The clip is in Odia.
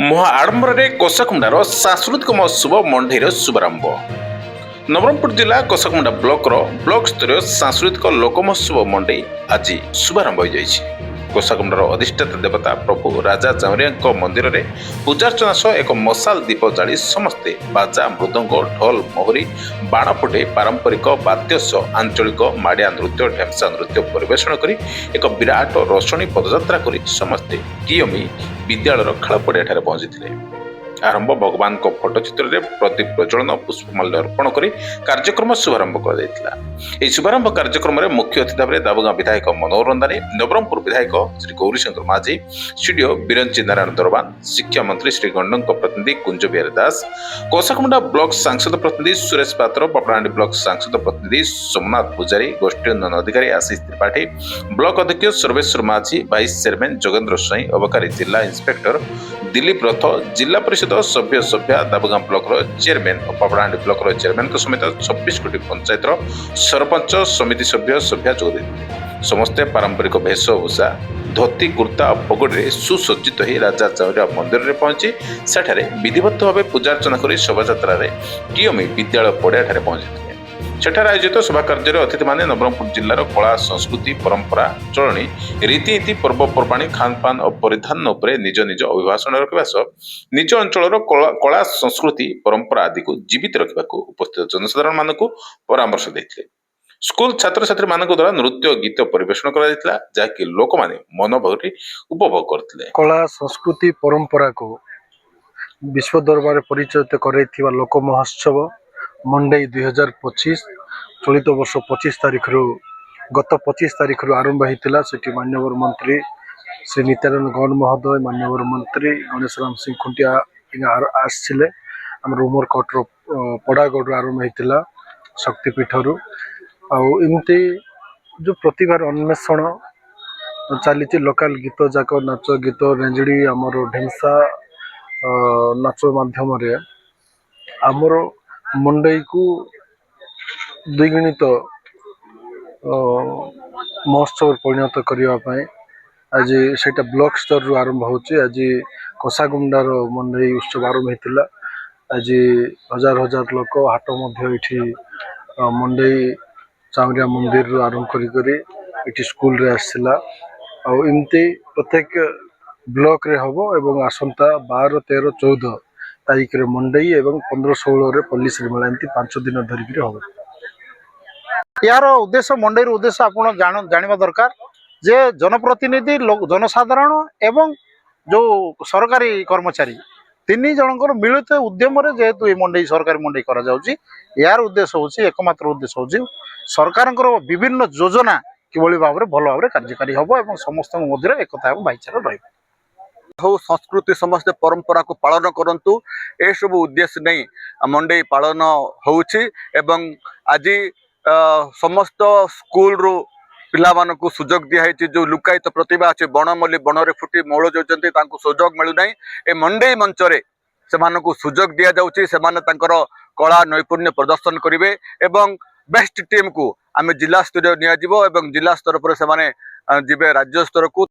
ମହା ଆଡମ୍ବରରେ କୋଷାକୁଣ୍ଡାର ସାଂସ୍କୃତିକ ମହୋତ୍ସବ ମଣ୍ଡେଇର ଶୁଭାରମ୍ଭ। ନବରଙ୍ଗପୁର ଜିଲ୍ଲା କୋଷାକୁଣ୍ଡା ବ୍ଲକର ବ୍ଲକ ସ୍ତରୀୟ ସାଂସ୍କୃତିକ ଲୋକ ମହୋତ୍ସବ ମଣ୍ଡେଇ ଆଜି ଶୁଭାରମ୍ଭ ହୋଇଯାଇଛି। କୋଷାକୁଣ୍ଡାର ଅଧିଷ୍ଠାତା ଦେବତା ପ୍ରଭୁ ରାଜା ଚାଉରିଆଙ୍କ ମନ୍ଦିରରେ ପୂଜାର୍ଚ୍ଚନା ସହ ଏକ ମଶାଲ ଦୀପ ଜାଳି ସମସ୍ତେ ବାଜା ମୃଦଙ୍ଗ ଢୋଲ ମୋହରି ବାଣ ଫୁଟେଇ ପାରମ୍ପରିକ ବାଦ୍ୟ ସହ ଆଞ୍ଚଳିକ ମାଡ଼ିଆ ନୃତ୍ୟ ଢେମ୍ସା ନୃତ୍ୟ ପରିବେଷଣ କରି ଏକ ବିରାଟ ରୋଷଣୀ ପଦଯାତ୍ରା କରି ସମସ୍ତେ ଟିଅମି ବିଦ୍ୟାଳୟର ଖେଳ ପଡ଼ିଆଠାରେ ପହଞ୍ଚିଥିଲେ। ଆରମ୍ଭ ଭଗବାନଙ୍କ ଫଟୋଚିତ୍ରରେ ପ୍ରଦୀପ ପ୍ରଜ୍ୱଳନ ପୁଷ୍ପମାଲ୍ୟ ଅର୍ପଣ କରି କାର୍ଯ୍ୟକ୍ରମ ଶୁଭାରମ୍ଭ କରାଯାଇଥିଲା। ଏହି ଶୁଭାରମ୍ଭ କାର୍ଯ୍ୟକ୍ରମରେ ମୁଖ୍ୟ ଅତିଥି ଭାବରେ ଦାବୁଗାଁ ବିଧାୟକ ମନୋହର ରନ୍ଦାନୀ, ନବରଙ୍ଗପୁର ବିଧାୟକ ଶ୍ରୀ ଗୌରୀଶଙ୍କର ମାଝୀ, ସିଡିଓ ବିରଞ୍ଚି ନାରାୟଣ ଦରବାନ, ଶିକ୍ଷା ମନ୍ତ୍ରୀ ଶ୍ରୀ ଗଣ୍ଡଙ୍କ ପ୍ରତିନିଧି କୁଞ୍ଜ ବିହାରୀ ଦାସ, କୋଷାକୁଣ୍ଡା ବ୍ଲକ ସାଂସଦ ପ୍ରତିନିଧି ସୁରେଶ ପାତ୍ର, ପାପଡ଼ାହାଣ୍ଡି ବ୍ଲକ ସାଂସଦ ପ୍ରତିନିଧି ସୋମନାଥ ପୂଜାରୀ, ଗୋଷ୍ଠୀ ଉନ୍ନୟନ ଅଧିକାରୀ ଆଶିଷ ତ୍ରିପାଠୀ, ବ୍ଲକ ଅଧ୍ୟକ୍ଷ ସର୍ବେଶ୍ୱର ମାଝୀ, ଭାଇସ୍ ଚେୟାରମ୍ୟାନ ଯୋଗେନ୍ଦ୍ର ସ୍ୱାଇଁ, ଅବକାରୀ ଜିଲ୍ଲା ଇନ୍ସପେକ୍ଟର ଦିଲ୍ଲୀପ ରଥ, ଜିଲ୍ଲା ପରିଷଦ ସଭ୍ୟ ସଭ୍ୟା, ଦାବୁଗାଁ ବ୍ଲକର ଚେୟାରମ୍ୟାନ ଓ ପାପଡ଼ାହାଣ୍ଡି ବ୍ଲକର ଚେୟାରମ୍ୟାନଙ୍କ ସମେତ 26 ଗୋଟି ପଞ୍ଚାୟତର ସରପଞ୍ଚ ସମିତି ସଭ୍ୟ ସଭ୍ୟା ଯୋଗ ଦେଇଥିଲେ। ସମସ୍ତେ ପାରମ୍ପରିକ ବେଶଭୂଷା ଧୋତି କୁର୍ତ୍ତା ଓ ପଗଡ଼ିରେ ସୁସଜ୍ଜିତ ହୋଇ ରାଜା ଚାଉରିଆ ମନ୍ଦିରରେ ପହଞ୍ଚି ସେଠାରେ ବିଧିବଦ୍ଧ ଭାବେ ପୂଜାର୍ଚ୍ଚନା କରି ଶୋଭାଯାତ୍ରାରେ ଟିଅମି ବିଦ୍ୟାଳୟ ପଡ଼ିଆଠାରେ ପହଞ୍ଚିଥିଲେ। ସେଠାରେ ଆୟୋଜିତ ସଭା କାର୍ଯ୍ୟରେ ଅତିଥିମାନେ ନବରଙ୍ଗପୁର ଜିଲ୍ଲାର କଳା ସଂସ୍କୃତି ପରମ୍ପରା ଚଳଣି ରୀତିନୀତି ପର୍ବପର୍ବାଣୀ ଖାନପାନ ଓ ପରିଧାନ ଉପରେ ନିଜ ନିଜ ଅଭିଭାଷଣ ରଖିବା ସହ ନିଜ ଅଞ୍ଚଳର କଳା ସଂସ୍କୃତି ପରମ୍ପରା ଆଦିକୁ ଜୀବିତ ରଖିବାକୁ ଉପସ୍ଥିତ ଜନସାଧାରଣମାନଙ୍କୁ ପରାମର୍ଶ ଦେଇଥିଲେ। ସ୍କୁଲ ଛାତ୍ରଛାତ୍ରୀମାନଙ୍କ ଦ୍ୱାରା ନୃତ୍ୟ ଗୀତ ପରିବେଷଣ କରାଯାଇଥିଲା, ଯାହାକି ଲୋକମାନେ ମନଭରି ଉପଭୋଗ କରିଥିଲେ। କଳା ସଂସ୍କୃତି ପରମ୍ପରାକୁ ବିଶ୍ୱ ଦରବାରରେ ପରିଚିତ କରାଇଥିବା ଲୋକ ମହୋତ୍ସବ ମଣ୍ଡେଇ 2025 ଚଳିତ ବର୍ଷ 25 ତାରିଖରୁ ଗତ 25 ତାରିଖରୁ ଆରମ୍ଭ ହୋଇଥିଲା। ସେଠି ମାନ୍ୟବର ମନ୍ତ୍ରୀ ଶ୍ରୀ ନିତ୍ୟାନନ୍ଦ ଗୌଡ଼ ମହୋଦୟ, ମାନ୍ୟବର ମନ୍ତ୍ରୀ ଗଣେଶ ରାମ ସିଂ ଖୁଣ୍ଟିଆ ଆସିଥିଲେ। ଆମର ଉମରକୋଟର ପଡ଼ାଗଡ଼ରୁ ଆରମ୍ଭ ହୋଇଥିଲା ଶକ୍ତିପୀଠରୁ। ଆଉ ଏମିତି ଯେଉଁ ପ୍ରତିଭାର ଅନ୍ୱେଷଣ ଚାଲିଛି, ଲୋକାଲ ଗୀତ ଯାକ ନାଚ ଗୀତ ରେଞ୍ଜଡ଼ି ଆମର ଢେମ୍ସା ନାଚ ମାଧ୍ୟମରେ ଆମର ମଣ୍ଡେଇକୁ ଦ୍ୱିଗୁଣିତ ମହୋତ୍ସବରେ ପରିଣତ କରିବା ପାଇଁ ଆଜି ସେଇଟା ବ୍ଲକ ସ୍ତରରୁ ଆରମ୍ଭ ହେଉଛି। ଆଜି କୋଷାଗୁଣ୍ଡାର ମଣ୍ଡେଇ ଉତ୍ସବ ଆରମ୍ଭ ହୋଇଥିଲା। ଆଜି ହଜାର ହଜାର ଲୋକ ହାଟ ମଧ୍ୟ ଏଠି ମଣ୍ଡେଇ ଚାଉରିଆ ମନ୍ଦିରରୁ ଆରମ୍ଭ କରି ଏଠି ସ୍କୁଲରେ ଆସିଥିଲା। ଆଉ ଏମିତି ପ୍ରତ୍ୟେକ ବ୍ଲକରେ ହେବ ଏବଂ ଆସନ୍ତା 12, 13, 14 ତାରିଖରେ ମଣ୍ଡେଇ ଏବଂ 15, 16ରେ ପଲ୍ଲୀଶ୍ରୀ ମେଳା ଏମିତି 5 ଦିନ ଧରିକିରି ହେବ। यार उद्देश्य मंडईर उद्देश्य आप जाना दरकार जे जनप्रतिनिधि जनसाधारण एवं जो सरकारी कर्मचारी तीन जनकर मिलित उद्यम जेहेतु ये मंडई सरकारी मंडई करा यार उद्देश्य हूँ एकमात्र उद्देश्य हूँ सरकार विभिन्न योजना किभली भाव में भल भाव कार्यकारी हम और समस्त मध्य एकता भाईचारा रही संस्कृति समस्त परंपरा को पालन करंतु ए सब उद्देश्य नहीं मंडई पालन होउछि एवं आज समस्त स्कूल रो पिला मानकु सुजोग दिया है जो लुकायित प्रतिभा अच्छे बणमल्ली बणरे फुटी मौल जाउछन्ती तांकु सुजोग मिलु नाही। ए मंडई मंच रे से मानकु सुजोग दिया जाउछि, से माने तांकर कला नैपुण्य प्रदर्शन करिवे एवं बेस्ट टीम को आमे जिला स्तर निया जिवो एवं जिला स्तर पर से माने जिबे राज्य स्तर को।